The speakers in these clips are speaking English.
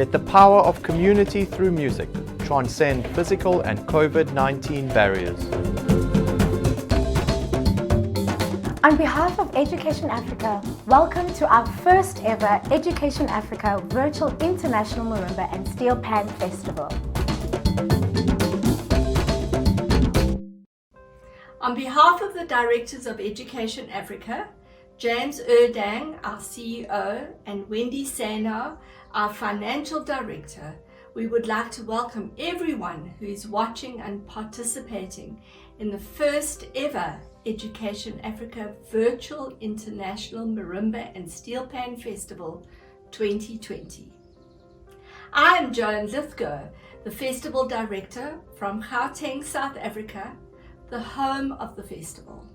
Let the power of community through music transcend physical and COVID-19 barriers. On behalf of Education Africa, welcome to our first ever Education Africa Virtual International Marimba and Steel Pan Festival. On behalf of the Directors of Education Africa, James Erdang, our CEO, and Wendy Sanar, our Financial Director, we would like to welcome everyone who is watching and participating in the first ever Education Africa Virtual International Marimba and Steel Pan Festival 2020. I am Joan Lithgow, the Festival Director from Gauteng, South Africa, the home of the festival.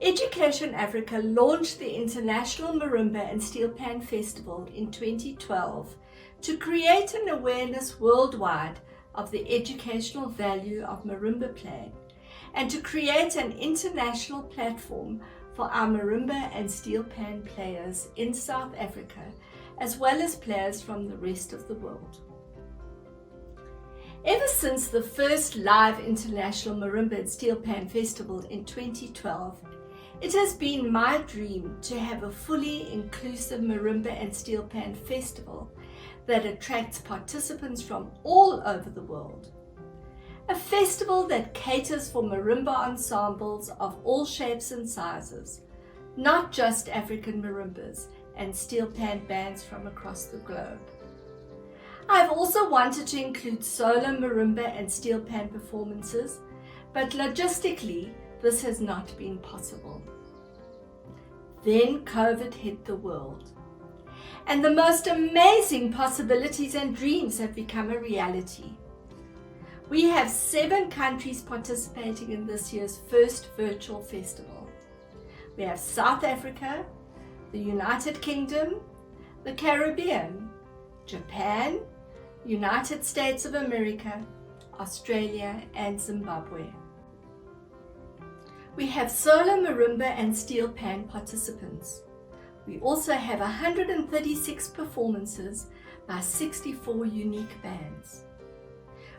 Education Africa launched the International Marimba and Steel Pan Festival in 2012 to create an awareness worldwide of the educational value of marimba playing and to create an international platform for our marimba and steel pan players in South Africa, as well as players from the rest of the world. Ever since the first live International Marimba and Steel Pan Festival in 2012, it has been my dream to have a fully inclusive marimba and steel pan festival that attracts participants from all over the world. A festival that caters for marimba ensembles of all shapes and sizes, not just African marimbas and steel pan bands from across the globe. I've also wanted to include solo marimba and steel pan performances, but logistically, this has not been possible. Then COVID hit the world, and the most amazing possibilities and dreams have become a reality. We have 7 countries participating in this year's first virtual festival. We have South Africa, the United Kingdom, the Caribbean, Japan, United States of America, Australia, and Zimbabwe. We have solo marimba and steel pan participants. We also have 136 performances by 64 unique bands.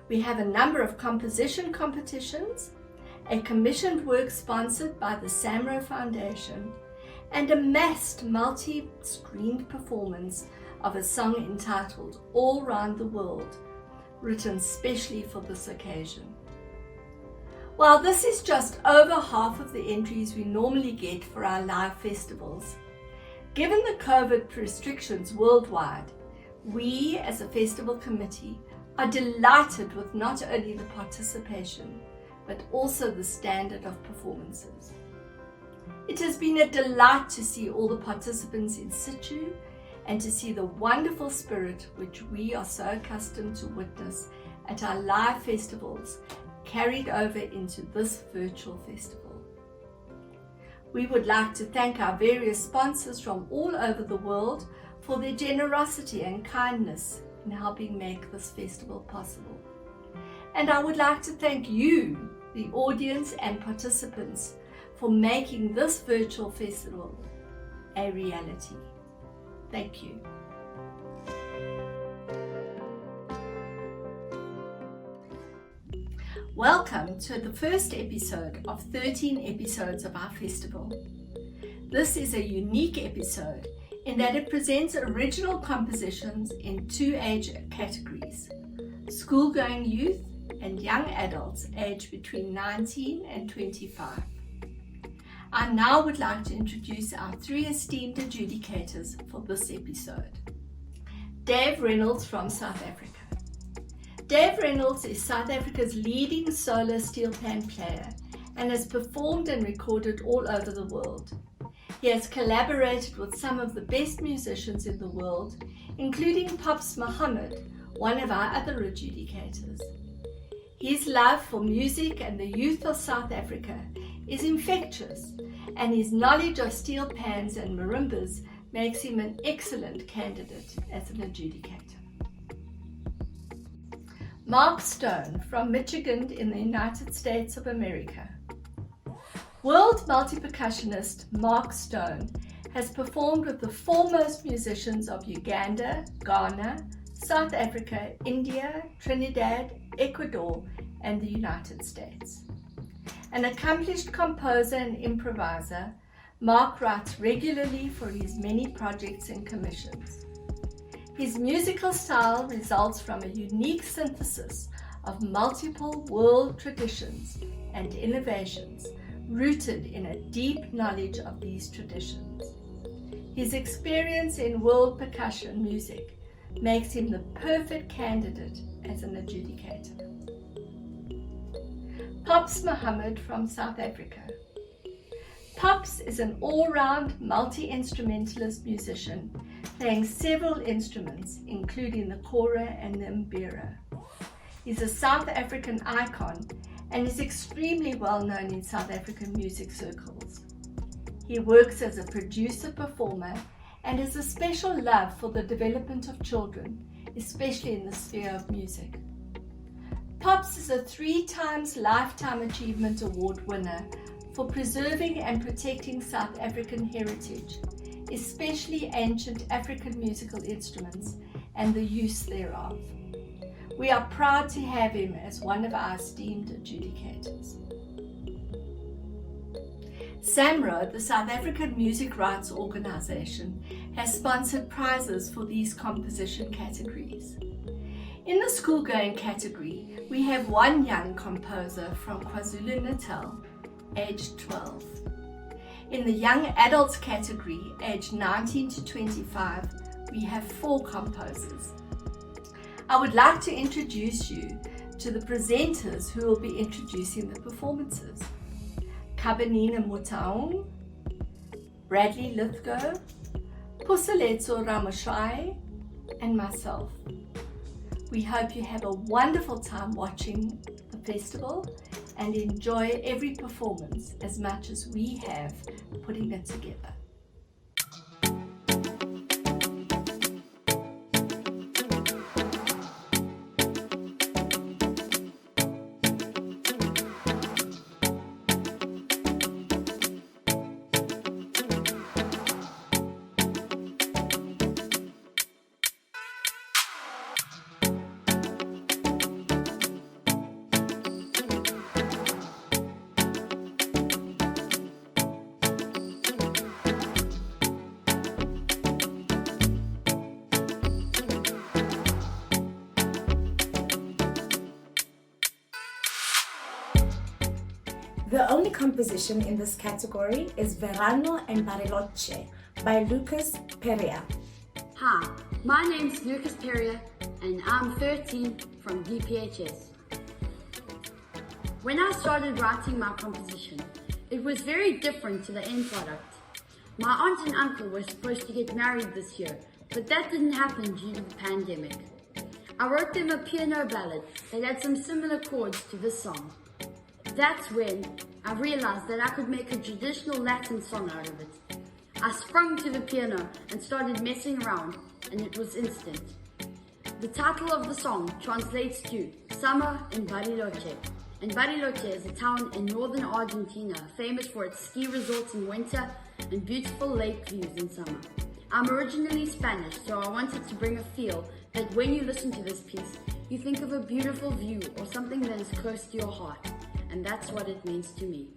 We have a number of composition competitions, a commissioned work sponsored by the Samro Foundation, and a massed multi-screened performance of a song entitled All Round the World, written specially for this occasion. While this is just over half of the entries we normally get for our live festivals, given the COVID restrictions worldwide, we as a festival committee are delighted with not only the participation, but also the standard of performances. It has been a delight to see all the participants in situ and to see the wonderful spirit which we are so accustomed to witness at our live festivals carried over into this virtual festival. We would like to thank our various sponsors from all over the world for their generosity and kindness in helping make this festival possible. And I would like to thank you, the audience and participants, for making this virtual festival a reality. Thank you. Welcome to the first episode of 13 episodes of our festival. This is a unique episode in that it presents original compositions in 2 age categories: school-going youth and young adults aged between 19 and 25. I now would like to introduce our 3 esteemed adjudicators for this episode. Dave Reynolds from South Africa. Dave Reynolds is South Africa's leading solo steel pan player and has performed and recorded all over the world. He has collaborated with some of the best musicians in the world, including Pops Muhammad, one of our other adjudicators. His love for music and the youth of South Africa is infectious, and his knowledge of steel pans and marimbas makes him an excellent candidate as an adjudicator. Mark Stone from Michigan in the United States of America. World multi-percussionist Mark Stone has performed with the foremost musicians of Uganda, Ghana, South Africa, India, Trinidad, Ecuador, and the United States. An accomplished composer and improviser, Mark writes regularly for his many projects and commissions. His musical style results from a unique synthesis of multiple world traditions and innovations rooted in a deep knowledge of these traditions. His experience in world percussion music makes him the perfect candidate as an adjudicator. Pops Mohammed from South Africa. Pops is an all-round multi-instrumentalist musician playing several instruments including the kora and the mbira. He's a South African icon and is extremely well known in South African music circles. He works as a producer-performer and has a special love for the development of children, especially in the sphere of music. Pops is a 3 times Lifetime Achievement Award winner for preserving and protecting South African heritage, especially ancient African musical instruments and the use thereof. We are proud to have him as one of our esteemed adjudicators. SAMRO, the South African Music Rights Organization, has sponsored prizes for these composition categories. In the schoolgoing category, we have one young composer from KwaZulu-Natal, aged 12. In the young adults category, aged 19 to 25, we have 4 composers. I would like to introduce you to the presenters who will be introducing the performances. Kabelo Mokgethi, Bradley Lithgow, Puseletso Ramashai, and myself. We hope you have a wonderful time watching the festival and enjoy every performance as much as we have putting it together. The only composition in this category is Verano and Barrio by Peria. Hi, my name's Lucas Peria and I'm 13 from DPHS. When I started writing my composition, it was very different to the end product. My aunt and uncle were supposed to get married this year, but that didn't happen due to the pandemic. I wrote them a piano ballad that had some similar chords to this song. That's when I realized that I could make a traditional Latin song out of it. I sprung to the piano and started messing around, and it was instant. The title of the song translates to Summer in Bariloche. And Bariloche is a town in northern Argentina famous for its ski resorts in winter and beautiful lake views in summer. I'm originally Spanish, so I wanted to bring a feel that when you listen to this piece, you think of a beautiful view or something that is close to your heart. And that's what it means to me.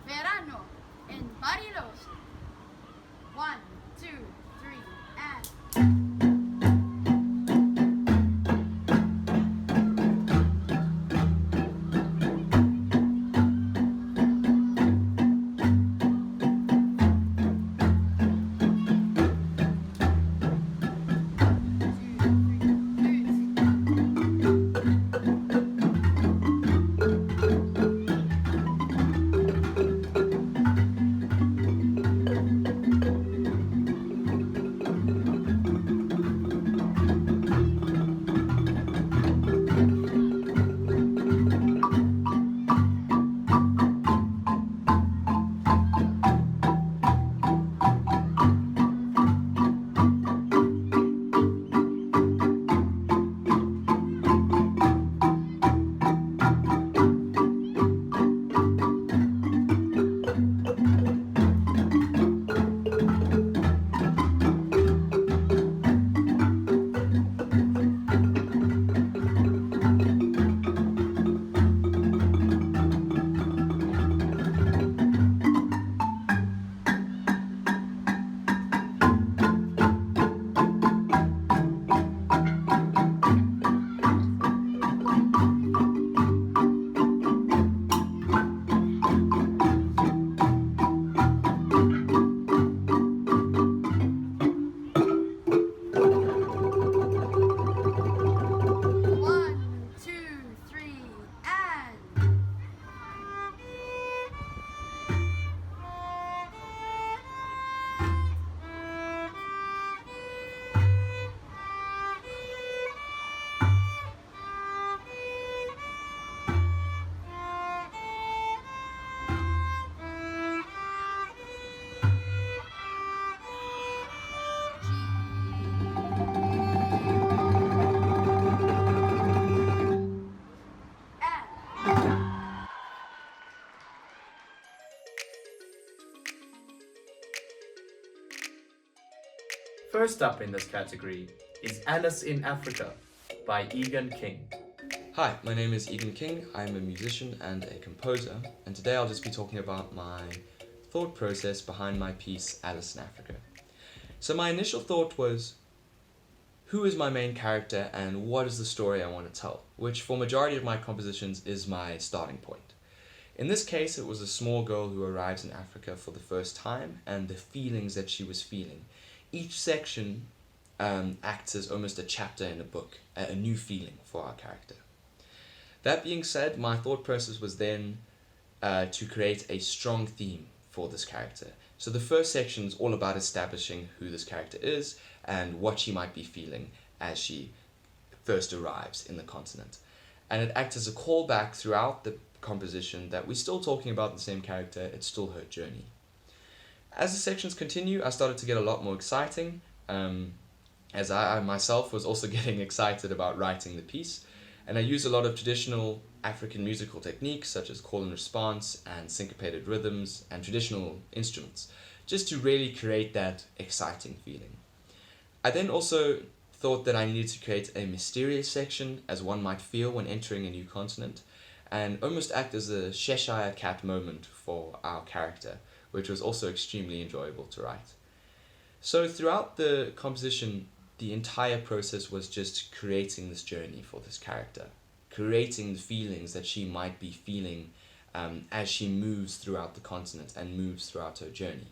Verano and Barrio. 1, 2, 3, and First up in this category is Alice in Africa by Egan King. Hi, my name is Egan King. I'm a musician and a composer, and today I'll just be talking about my thought process behind my piece Alice in Africa. So my initial thought was, who is my main character and what is the story I want to tell, which for majority of my compositions is my starting point. In this case, it was a small girl who arrives in Africa for the first time and the feelings that she was feeling. Each section acts as almost a chapter in a book, a new feeling for our character. That being said, my thought process was then to create a strong theme for this character. So the first section is all about establishing who this character is and what she might be feeling as she first arrives in the continent. And it acts as a callback throughout the composition that we're still talking about the same character, it's still her journey. As the sections continue, I started to get a lot more exciting, as I myself was also getting excited about writing the piece. And I use a lot of traditional African musical techniques such as call and response and syncopated rhythms and traditional instruments, just to really create that exciting feeling. I then also thought that I needed to create a mysterious section, as one might feel when entering a new continent, and almost act as a Cheshire Cat moment for our character, which was also extremely enjoyable to write. So throughout the composition, the entire process was just creating this journey for this character, creating the feelings that she might be feeling as she moves throughout the continent and moves throughout her journey.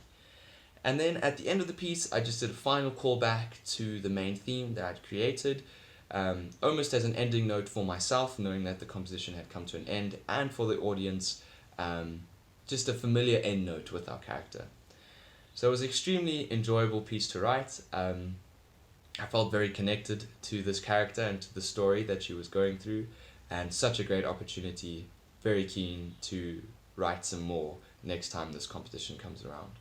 And then at the end of the piece, I just did a final callback to the main theme that I'd created, almost as an ending note for myself, knowing that the composition had come to an end, and for the audience, just a familiar end note with our character. So it was an extremely enjoyable piece to write. I felt very connected to this character and to the story that she was going through, and such a great opportunity. Very keen to write some more next time this competition comes around.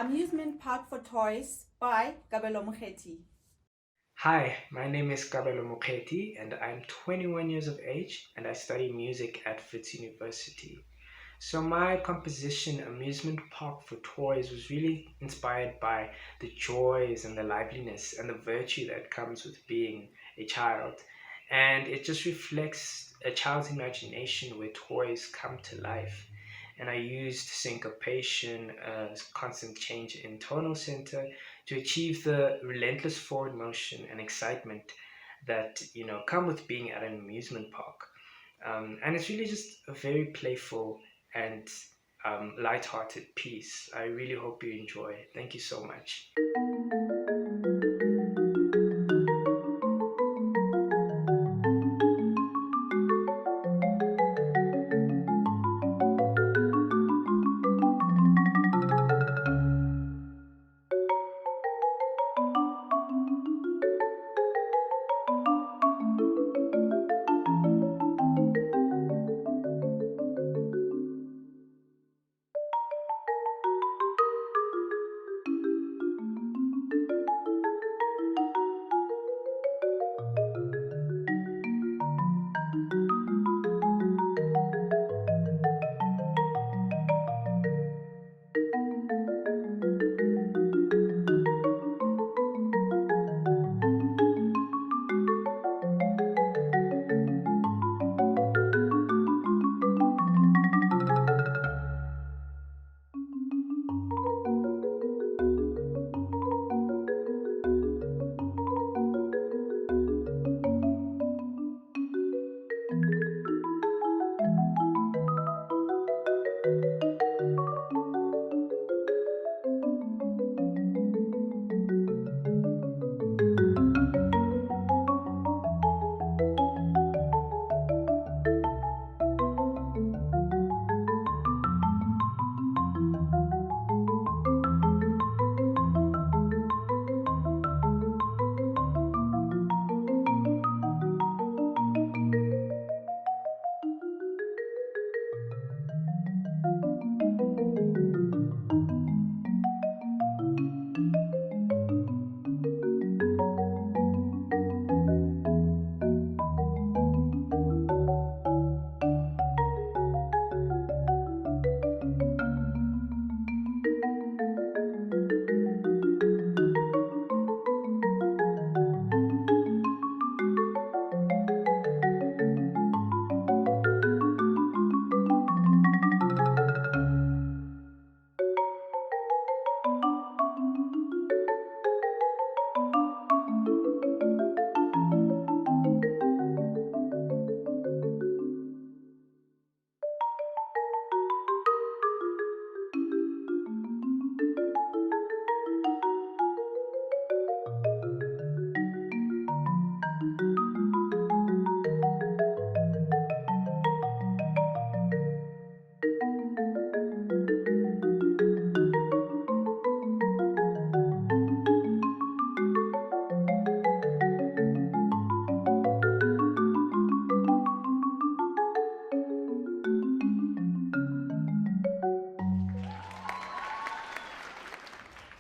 Amusement Park for Toys by Kabelo Mokgethi. Hi, my name is Kabelo Mokgethi and I'm 21 years of age and I study music at Wits University. So my composition, Amusement Park for Toys, was really inspired by the joys and the liveliness and the virtue that comes with being a child. And it just reflects a child's imagination where toys come to life. And I used syncopation, constant change in tonal center to achieve the relentless forward motion and excitement that come with being at an amusement park. And it's really just a very playful and light-hearted piece. I really hope you enjoy. Thank you so much.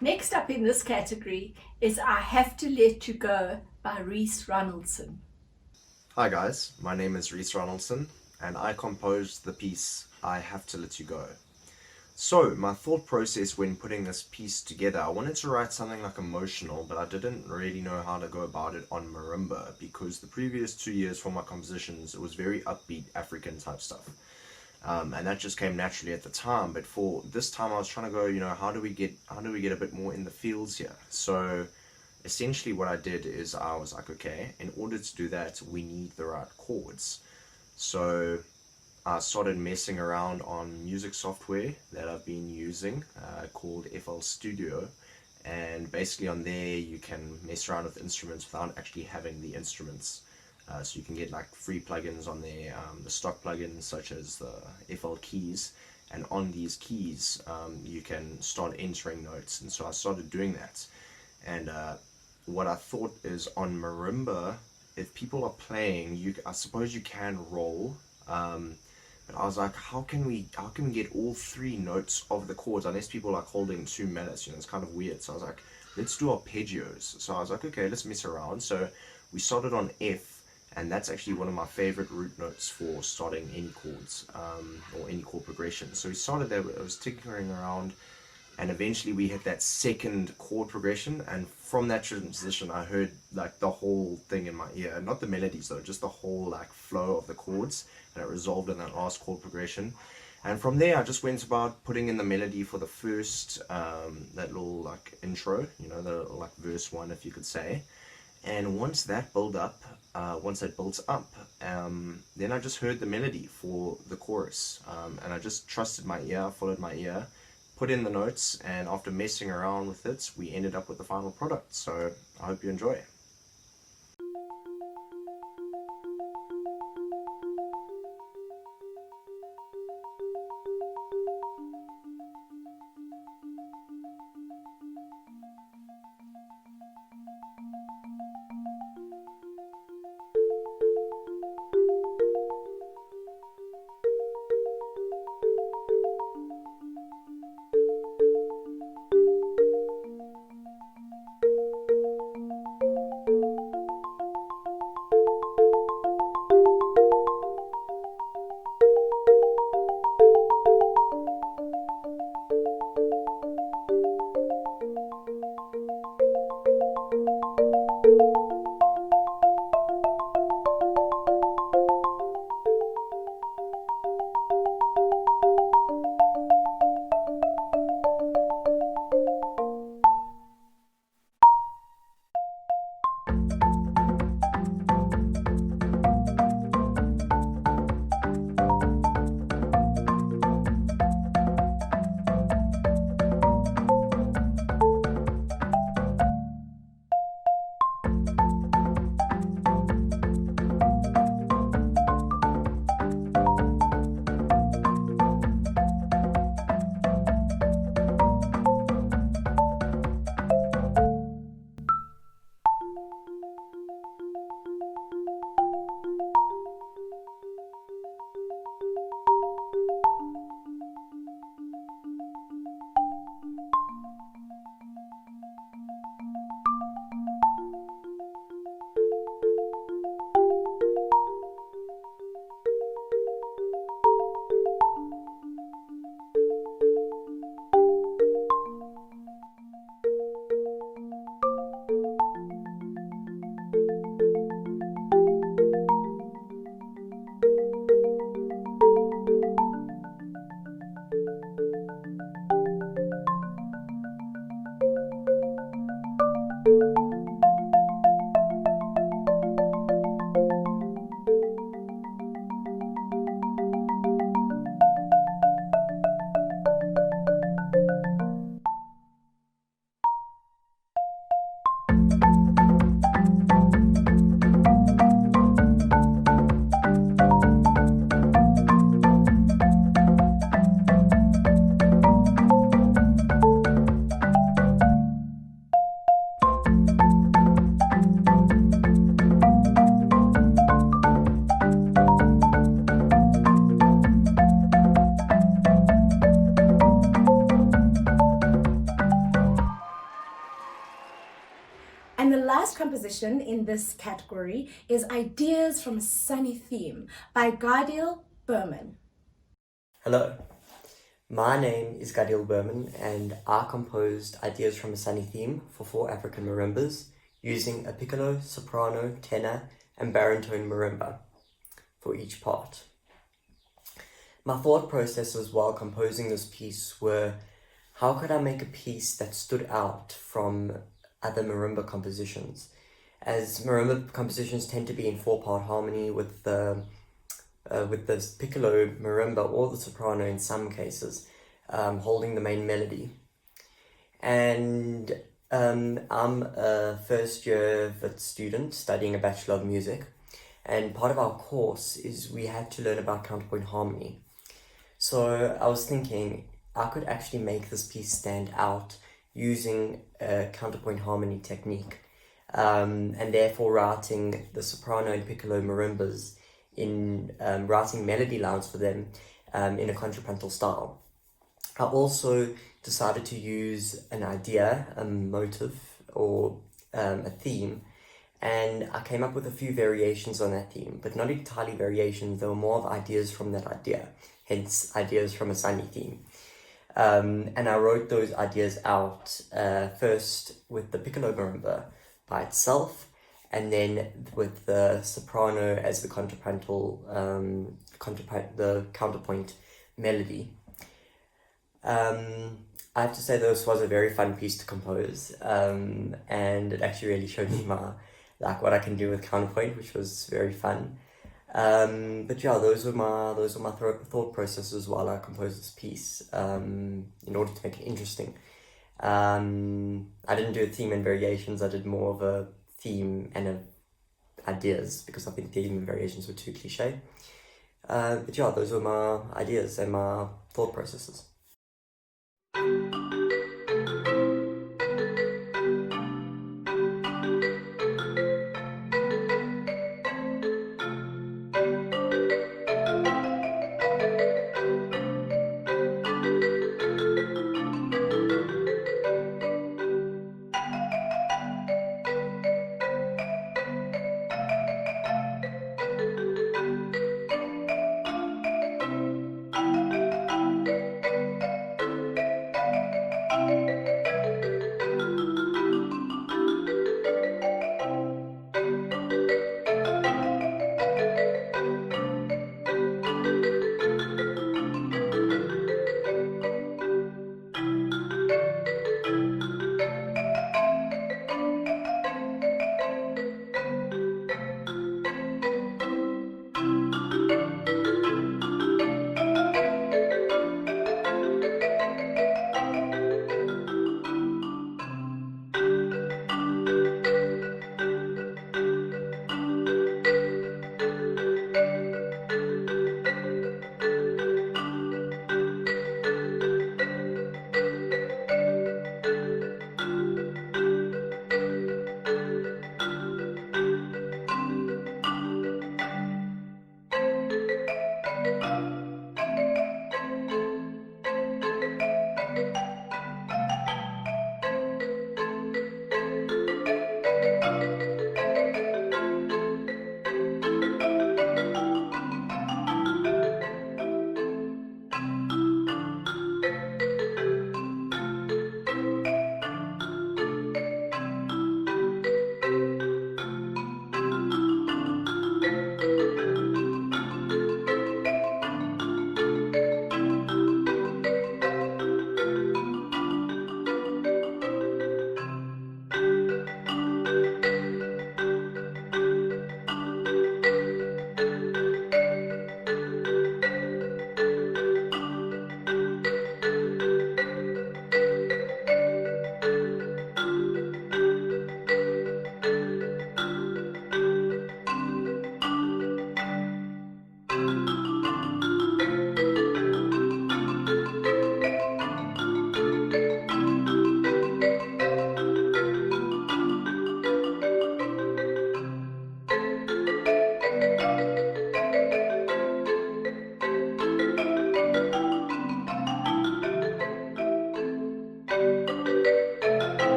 Next up in this category is I Have to Let You Go by Reece Ronaldson. Hi guys, my name is Reece Ronaldson and I composed the piece I Have to Let You Go. So my thought process when putting this piece together, I wanted to write something like emotional, but I didn't really know how to go about it on marimba because the previous 2 years for my compositions it was very upbeat African type stuff. And that just came naturally at the time, but for this time I was trying to go, how do we get a bit more in the fields here? So essentially what I did is I was like, okay, in order to do that we need the right chords. So I started messing around on music software that I've been using called FL Studio, and basically on there you can mess around with instruments without actually having the instruments. So you can get like free plugins on there, the stock plugins such as the FL keys, and on these keys you can start entering notes, and so I started doing that. And what I thought is on marimba, if people are playing, I suppose you can roll, But I was like, how can we get all three notes of the chords unless people like holding two mallets, you know, it's kind of weird. So I was like, let's do arpeggios. So I was like, okay, let's mess around. So we started on F, and that's actually one of my favorite root notes for starting any chords, or any chord progression. So we started there, I was tinkering around, and eventually we hit that second chord progression, and from that transition I heard like the whole thing in my ear, not the melodies though, just the whole like flow of the chords, and it resolved in that last chord progression. And from there I just went about putting in the melody for the first that little like intro, you know, the like verse 1, if you could say. And once that built up, then I just heard the melody for the chorus, and I just trusted my ear, followed my ear, put in the notes, and after messing around with it, we ended up with the final product. So I hope you enjoy. And the last composition in this category is Ideas from a Sunny Theme by Gadiel Burman. Hello, my name is Gadiel Burman, and I composed Ideas from a Sunny Theme for 4 African marimbas using a piccolo, soprano, tenor and baritone marimba for each part. My thought processes while composing this piece were, how could I make a piece that stood out from other marimba compositions? As marimba compositions tend to be in 4-part harmony with the piccolo marimba or the soprano in some cases, holding the main melody. And I'm a first year Vit student studying a Bachelor of Music, and part of our course is we had to learn about counterpoint harmony. So I was thinking I could actually make this piece stand out using a counterpoint harmony technique, and therefore writing the soprano and piccolo marimbas in writing melody lines for them in a contrapuntal style. I also decided to use an idea, a motive, or a theme, and I came up with a few variations on that theme, but not entirely variations. There were more of ideas from that idea, hence ideas from a sunny theme. And I wrote those ideas out first with the piccolo marimba by itself, and then with the soprano as the contrapuntal, the counterpoint melody. I have to say this was a very fun piece to compose, and it actually really showed me what I can do with counterpoint, which was very fun. But yeah, those were my thought processes while I composed this piece, in order to make it interesting. I didn't do a theme and variations. I did more of a theme and ideas, because I think theme and variations were too cliche. But yeah, those were my ideas and my thought processes.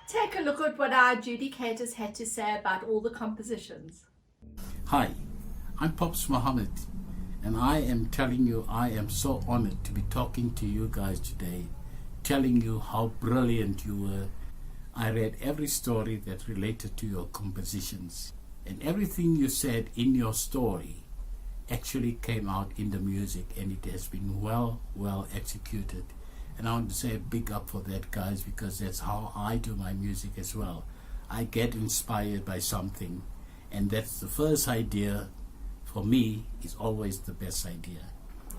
Take a look at what our adjudicators had to say about all the compositions. Hi, I'm Pops Mohammed, and I am telling you I am so honored to be talking to you guys today, telling you how brilliant you were. I read every story that related to your compositions, and everything you said in your story actually came out in the music, and it has been well executed. And I want to say a big up for that, guys, because that's how I do my music as well. I get inspired by something, and that's the first idea for me is always the best idea.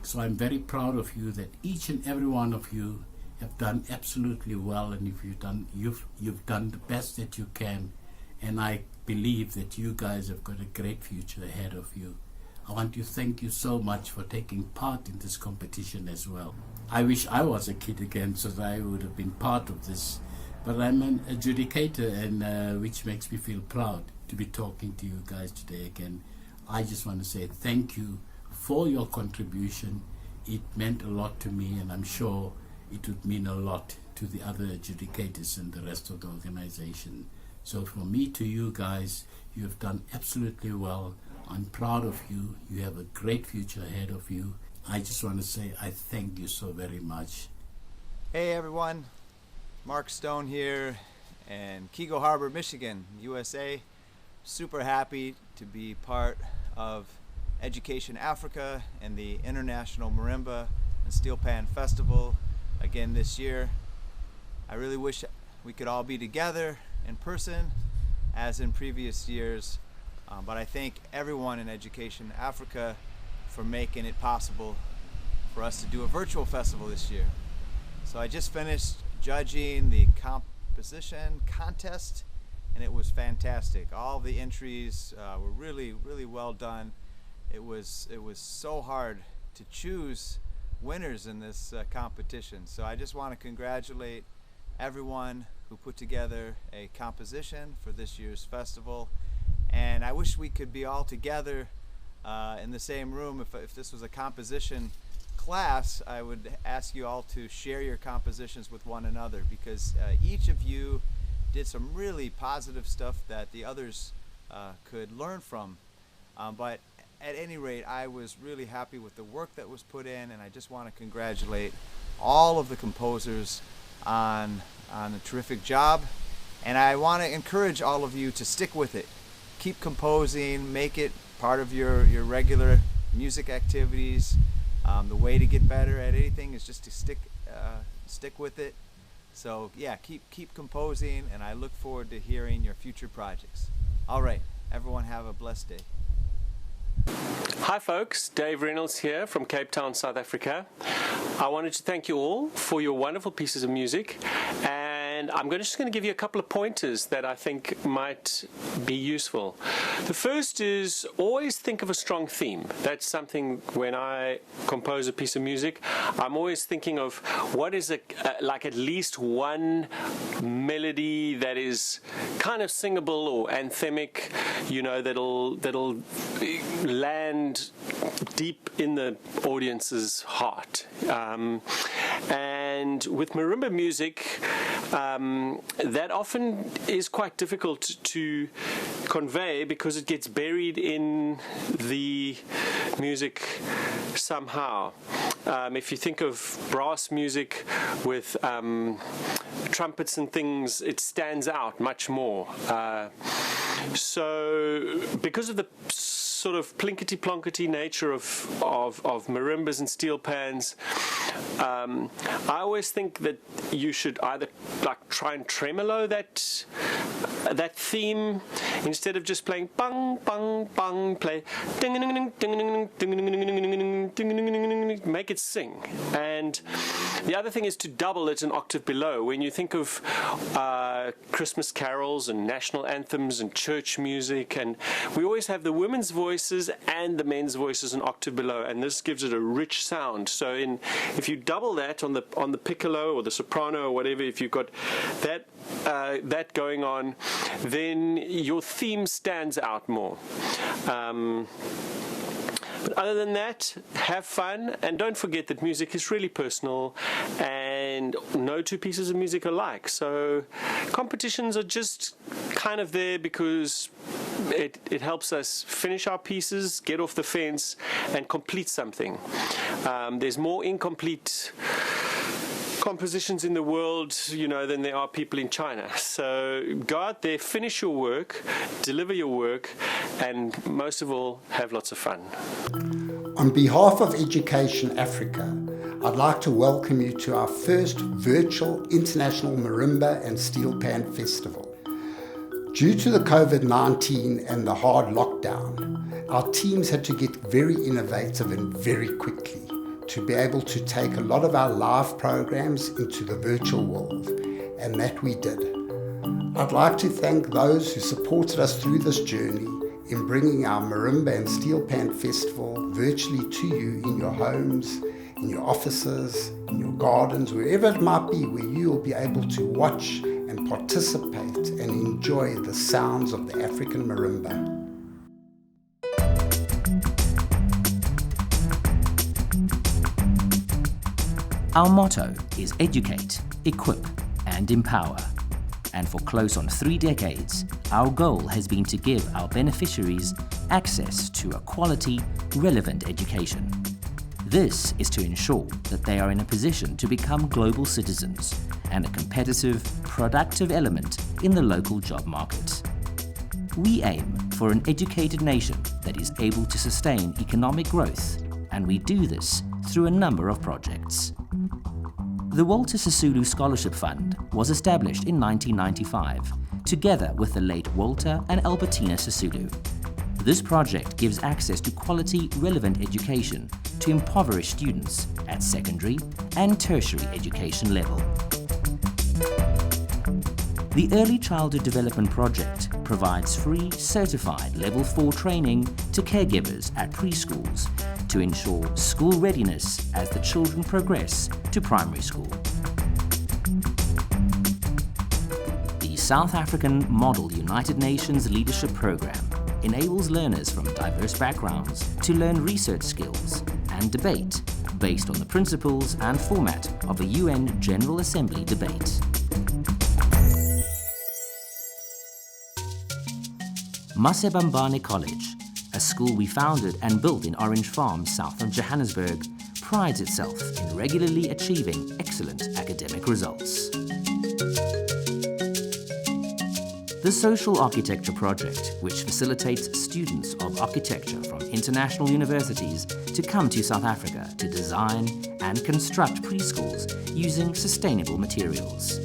So I'm very proud of you that each and every one of you have done absolutely well, and if you've done the best that you can, and I believe that you guys have got a great future ahead of you. I want to thank you so much for taking part in this competition as well. I wish I was a kid again so that I would have been part of this, but I'm an adjudicator, and which makes me feel proud to be talking to you guys today again. I just want to say thank you for your contribution. It meant a lot to me, and I'm sure it would mean a lot to the other adjudicators and the rest of the organization. So from me to you guys, you have done absolutely well. I'm proud of you. You have a great future ahead of you. I just want to say I thank you so very much. Hey everyone, Mark Stone here in Kego Harbor, Michigan, USA. Super happy to be part of Education Africa and the International Marimba and Steel Pan Festival again this year. I really wish we could all be together in person as in previous years, but I thank everyone in Education Africa for making it possible for us to do a virtual festival this year. So I just finished judging the composition contest, and it was fantastic. All the entries were really well done. It was so hard to choose winners in this competition. So I just want to congratulate everyone who put together a composition for this year's festival, and I wish we could be all together in the same room. If this was a composition class, I would ask you all to share your compositions with one another, because each of you did some really positive stuff that the others could learn from. But at any rate, I was really happy with the work that was put in, and I just want to congratulate all of the composers on a terrific job. And I want to encourage all of you to stick with it. Keep composing, make it part of your regular music activities. The way to get better at anything is just to stick with it. So yeah, keep composing, and I look forward to hearing your future projects. All right, everyone have a blessed day. Hi folks, Dave Reynolds here from Cape Town, South Africa. I wanted to thank you all for your wonderful pieces of music, and I'm just going to give you a couple of pointers that I think might be useful. The first is always think of a strong theme. That's something when I compose a piece of music, I'm always thinking of what is like at least one melody that is kind of singable or anthemic, you know, that'll land deep in the audience's heart. And with marimba music, that often is quite difficult to convey because it gets buried in the music somehow. If you think of brass music with trumpets and things, it stands out much more. So because of the sort of plinkety-plonkety nature of marimbas and steel pans, I always think that you should either like try and tremolo that theme instead of just playing bang bang bang, play ding ding ding ding ding ding ding, make it sing. And the other thing is to double it an octave below. When you think of Christmas carols and national anthems and church music, and we always have the women's voices and the men's voices an octave below, and this gives it a rich sound. So if you double that on the piccolo or the soprano or whatever, if you've got that going on, then your theme stands out more. But other than that, have fun, and don't forget that music is really personal, and no two pieces of music are alike. So competitions are just kind of there because it helps us finish our pieces, get off the fence, and complete something. There's more incomplete compositions in the world, you know, than there are people in China. So go out there, finish your work, deliver your work, and most of all, have lots of fun. On behalf of Education Africa, I'd like to welcome you to our first virtual International Marimba and Steel Pan Festival. Due to the COVID-19 and the hard lockdown, our teams had to get very innovative and very quickly to be able to take a lot of our live programs into the virtual world, and that we did. I'd like to thank those who supported us through this journey in bringing our Marimba and Steel Pan Festival virtually to you in your homes, in your offices, in your gardens, wherever it might be, where you will be able to watch and participate and enjoy the sounds of the African marimba. Our motto is educate, equip, and empower. And for close on 3 decades, our goal has been to give our beneficiaries access to a quality, relevant education. This is to ensure that they are in a position to become global citizens and a competitive, productive element in the local job market. We aim for an educated nation that is able to sustain economic growth, and we do this through a number of projects. The Walter Sisulu Scholarship Fund was established in 1995, together with the late Walter and Albertina Sisulu. This project gives access to quality, relevant education to impoverished students at secondary and tertiary education level. The Early Childhood Development Project provides free, certified Level 4 training to caregivers at preschools to ensure school readiness as the children progress to primary school. The South African Model United Nations Leadership Program enables learners from diverse backgrounds to learn research skills and debate based on the principles and format of a UN General Assembly debate. Masebambane College, a school we founded and built in Orange Farm, south of Johannesburg, prides itself in regularly achieving excellent academic results. The Social Architecture Project, which facilitates students of architecture from international universities to come to South Africa to design and construct preschools using sustainable materials.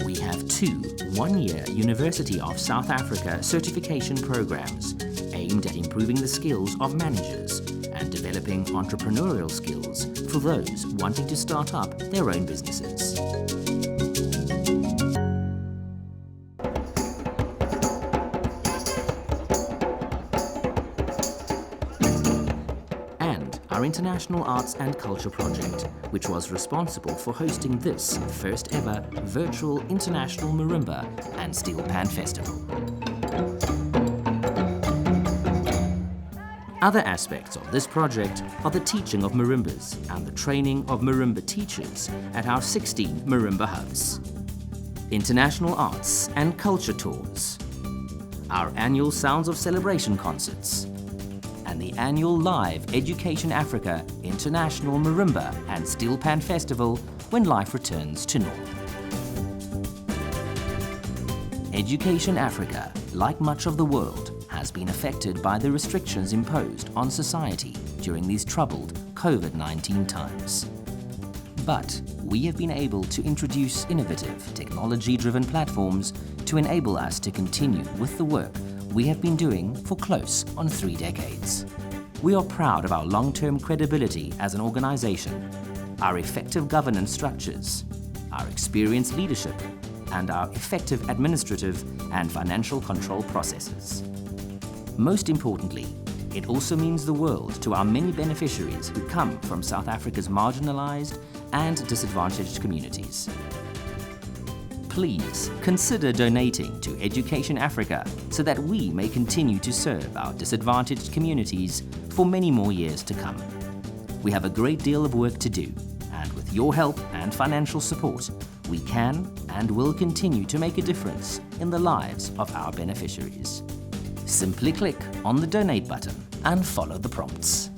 We have 2 one-year University of South Africa certification programs aimed at improving the skills of managers and developing entrepreneurial skills for those wanting to start up their own businesses. And our International Arts and Culture Project, which was responsible for hosting this first ever virtual International Marimba and Steel Pan Festival. Other aspects of this project are the teaching of marimbas and the training of marimba teachers at our 16 marimba hubs. International arts and culture tours, our annual Sounds of Celebration concerts, and the annual live Education Africa International Marimba and Steel Pan Festival when life returns to normal. Education Africa, like much of the world, has been affected by the restrictions imposed on society during these troubled COVID-19 times. But we have been able to introduce innovative, technology-driven platforms to enable us to continue with the work we have been doing for close on 3 decades. We are proud of our long-term credibility as an organization, our effective governance structures, our experienced leadership, and our effective administrative and financial control processes. Most importantly, it also means the world to our many beneficiaries who come from South Africa's marginalized and disadvantaged communities. Please consider donating to Education Africa so that we may continue to serve our disadvantaged communities for many more years to come. We have a great deal of work to do, and with your help and financial support, we can and will continue to make a difference in the lives of our beneficiaries. Simply click on the donate button and follow the prompts.